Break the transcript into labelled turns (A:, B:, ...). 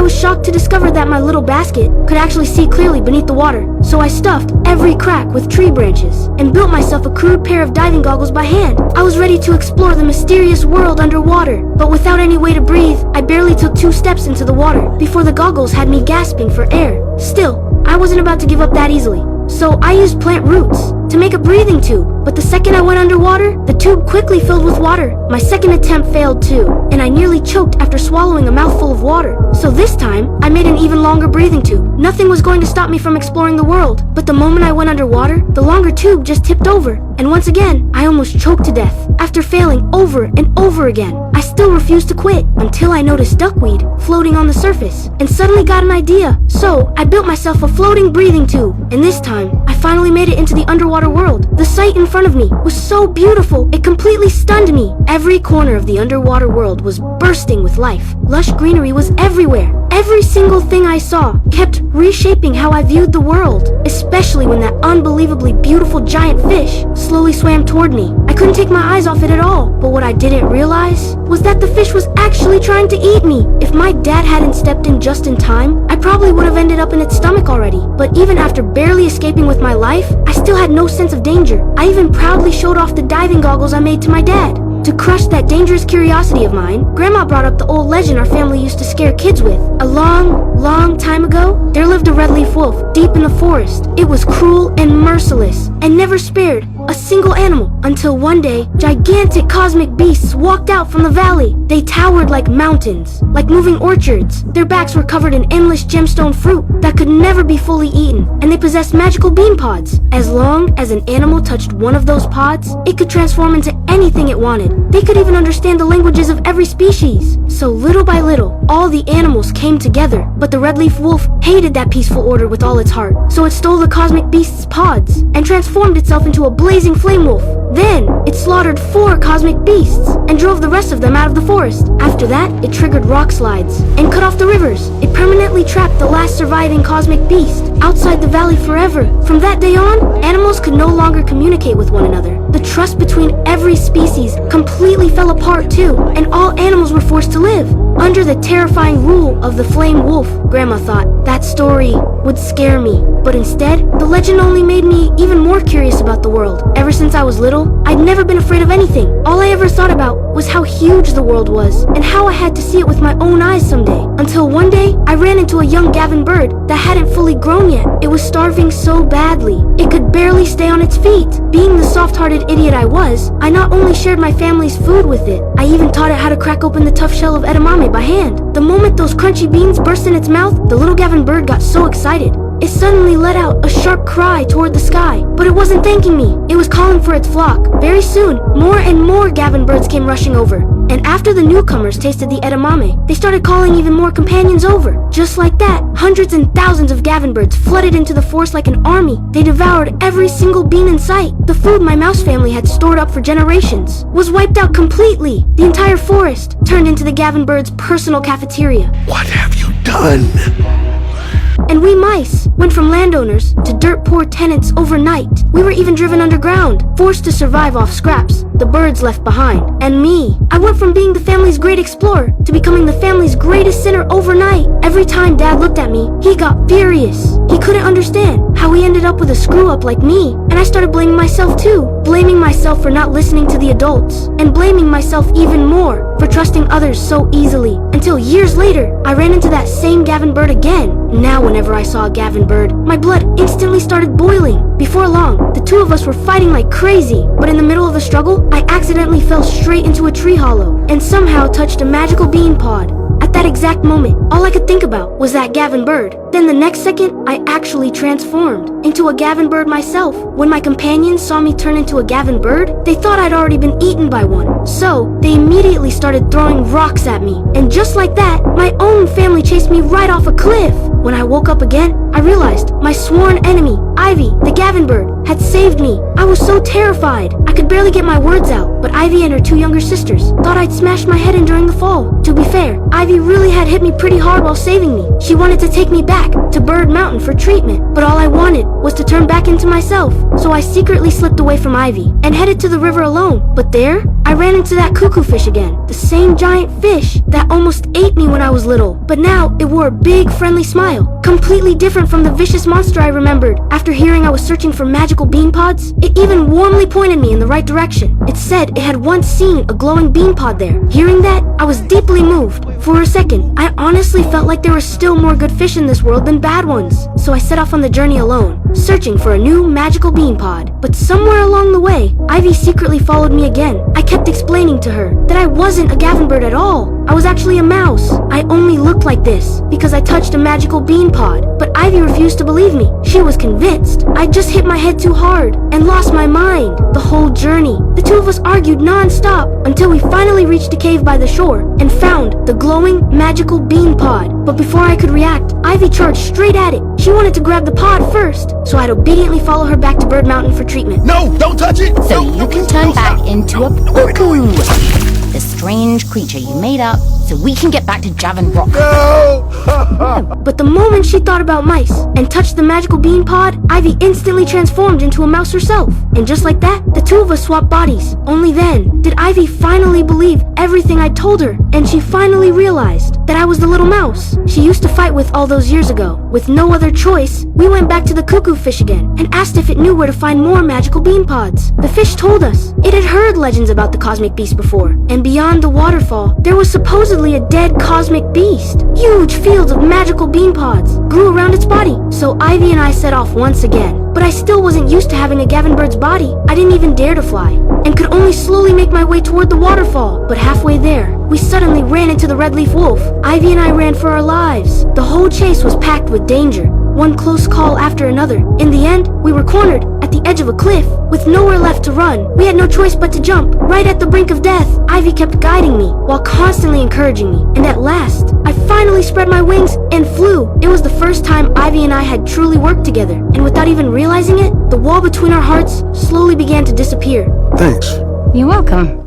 A: was shocked to discover that my little basket could actually see clearly beneath the water, so I stuffed every crack with tree branches and built myself a crude pair of diving goggles by hand. I was ready to explore the mysterious world underwater, but without any way to breathe, I barely took 2 steps into the water before the goggles had me gasping for air. Still, I wasn't about to give up that easily, so I used plant roots to make a breathing tube, but the second I went underwater, the tube quickly filled with water. My second attempt failed too, and I nearly choked after swallowing a mouthful of water. So this time, I made an even longer breathing tube. Nothing was going to stop me from exploring the world, but the moment I went underwater, the longer tube just tipped over, and once again, I almost choked to death. After failing over and over again, I still refused to quit until I noticed duckweed floating on the surface, and suddenly got an idea. So I built myself a floating breathing tube, and this time, I finally made it into the underwater world. The sight in front of me was so beautiful, it completely stunned me. Every corner of the underwater world was bursting with life. Lush greenery was everywhere. Every single thing I saw kept reshaping how I viewed the world, especially when that unbelievably beautiful giant fish slowly swam toward me. I couldn't take my eyes off it at all, but what I didn't realize was that the fish was actually trying to eat me. If my dad hadn't stepped in just in time, I probably would have ended up in its stomach already. But even after barely escaping with my life, I still had no sense of danger. I even proudly showed off the diving goggles I made to my dad. To crush that dangerous curiosity of mine, Grandma brought up the old legend our family used to scare kids with. A long time ago, there lived a red-leaf wolf deep in the forest. It was cruel and merciless, and never spared a single animal, until one day, gigantic cosmic beasts walked out from the valley. They towered like mountains, like moving orchards. Their backs were covered in endless gemstone fruit that could never be fully eaten, and they possessed magical bean pods. As long as an animal touched one of those pods, it could transform into anything it wanted. They could even understand the languages of every species. So little by little, all the animals came together, but the red-leaf wolf hated that peaceful order with all its heart. So it stole the cosmic beast's pods and transformed itself into a blazing flame wolf. Then, it slaughtered 4 cosmic beasts and drove the rest of them out of the forest. After that, it triggered rock slides and cut off the rivers. It permanently trapped the last surviving cosmic beast outside the valley forever. From that day on, animals could no longer communicate with one another. The trust between every species completely fell apart too, and all animals were forced to live under the terrifying rule of the flame wolf. Grandma thought that story would scare me, but instead, the legend only made me even more curious about the world. Ever since I was little, I'd never been afraid of anything. All I ever thought about was how huge the world was, and how I had to see it with my own eyes someday. Until one day, I ran into a young Gavin bird that hadn't fully grown yet. It was starving so badly, it could barely stay on its feet. Being the soft-hearted idiot I was, I not only shared my family's food with it, I even taught it how to crack open the tough shell of edamame by hand. The moment those crunchy beans burst in its mouth, the little Gavin bird got so excited. It suddenly let out a sharp cry toward the sky, but it wasn't thanking me. It was calling for its flock. Very soon, more and more Gavin birds came rushing over. And after the newcomers tasted the edamame, they started calling even more companions over. Just like that, hundreds and thousands of Gavin birds flooded into the forest like an army. They devoured every single bean in sight. The food my mouse family had stored up for generations was wiped out completely. The entire forest turned into the Gavin birds' personal cafeteria.
B: What have you done?
A: And we mice went from landowners to dirt-poor tenants overnight. We were even driven underground, forced to survive off scraps the birds left behind. And me, I went from being the family's great explorer to becoming the family's greatest sinner overnight. Every time Dad looked at me, he got furious. He couldn't understand how he ended up with a screw-up like me. And I started blaming myself too. Blaming myself for not listening to the adults. And blaming myself even more for trusting others so easily. Until years later, I ran into that same Gavin bird again. Now whenever I saw a Gavin bird, my blood instantly started boiling. Before long, the two of us were fighting like crazy. But in the middle of the struggle, I accidentally fell straight into a tree hollow and somehow touched a magical bean pod. At that exact moment, all I could think about was that Gavin bird. Then the next second, I actually transformed into a Gavin bird myself. When my companions saw me turn into a Gavin bird, they thought I'd already been eaten by one. So, they immediately started throwing rocks at me. And just like that, my own family chased me right off a cliff. When I woke up again, I realized my sworn enemy, Ivy, the Gavin bird, had saved me. I was so terrified. I could barely get my words out, but Ivy and her two younger sisters thought I'd smashed my head in during the fall. To be fair, Ivy really had hit me pretty hard while saving me. She wanted to take me back to Bird Mountain for treatment, but all I wanted was to turn back into myself. So I secretly slipped away from Ivy and headed to the river alone. But there, I ran into that cuckoo fish again, the same giant fish that almost ate me when I was little. But now it wore a big friendly smile, completely different from the vicious monster I remembered. After hearing I was searching for magical bean pods, it even warmly pointed me in the right direction. It said it had once seen a glowing bean pod there. Hearing that, I was deeply moved. For a second, I honestly felt like there were still more good fish in this world than bad ones. So I set off on the journey alone, searching for a new magical bean pod. But somewhere along the way, Ivy secretly followed me again. I kept explaining to her that I wasn't a Gavinbird at all. I was actually a mouse. I only looked like this because I touched a magical bean pod. But Ivy refused to believe me. She was convinced I'd just hit my head too hard and lost my mind. The whole journey, the two of us argued non-stop until we finally reached a cave by the shore and found the glowing magical bean pod. But before I could react, Ivy charged straight at it. She wanted to grab the pod first, so I'd obediently follow her back to Bird Mountain for treatment.
B: No, don't touch it!
C: So
B: No,
C: you
B: no,
C: can
B: please,
C: turn
B: no,
C: back
B: stop.
C: into a cuckoo, the strange creature you made up so we can get back to Javin Rock.
B: No!
A: But the moment she thought about mice and touched the magical bean pod, Ivy instantly transformed into a mouse herself. And just like that, the two of us swapped bodies. Only then did Ivy finally believe everything I told her, and she finally realized that I was the little mouse she used to fight with all those years ago. With no other choice, we went back to the cuckoo fish again and asked if it knew where to find more magical bean pods. The fish told us it had heard legends about the cosmic beast before, and beyond the waterfall, there was supposedly a dead cosmic beast. Huge fields of magical bean pods grew around its body. So Ivy and I set off once again. But I still wasn't used to having a Gavinbird's body. I didn't even dare to fly, and could only slowly make my way toward the waterfall. But halfway there, we suddenly ran into the red leaf wolf. Ivy and I ran for our lives. The whole chase was packed with danger, one close call after another. In the end, we were cornered at the edge of a cliff, with nowhere left to run. We had no choice but to jump, right at the brink of death. Ivy kept guiding me, while constantly encouraging me, and at last, I finally spread my wings and flew. It was the first time Ivy and I had truly worked together, and without even realizing it, the wall between our hearts slowly began to disappear.
B: Thanks.
C: You're welcome.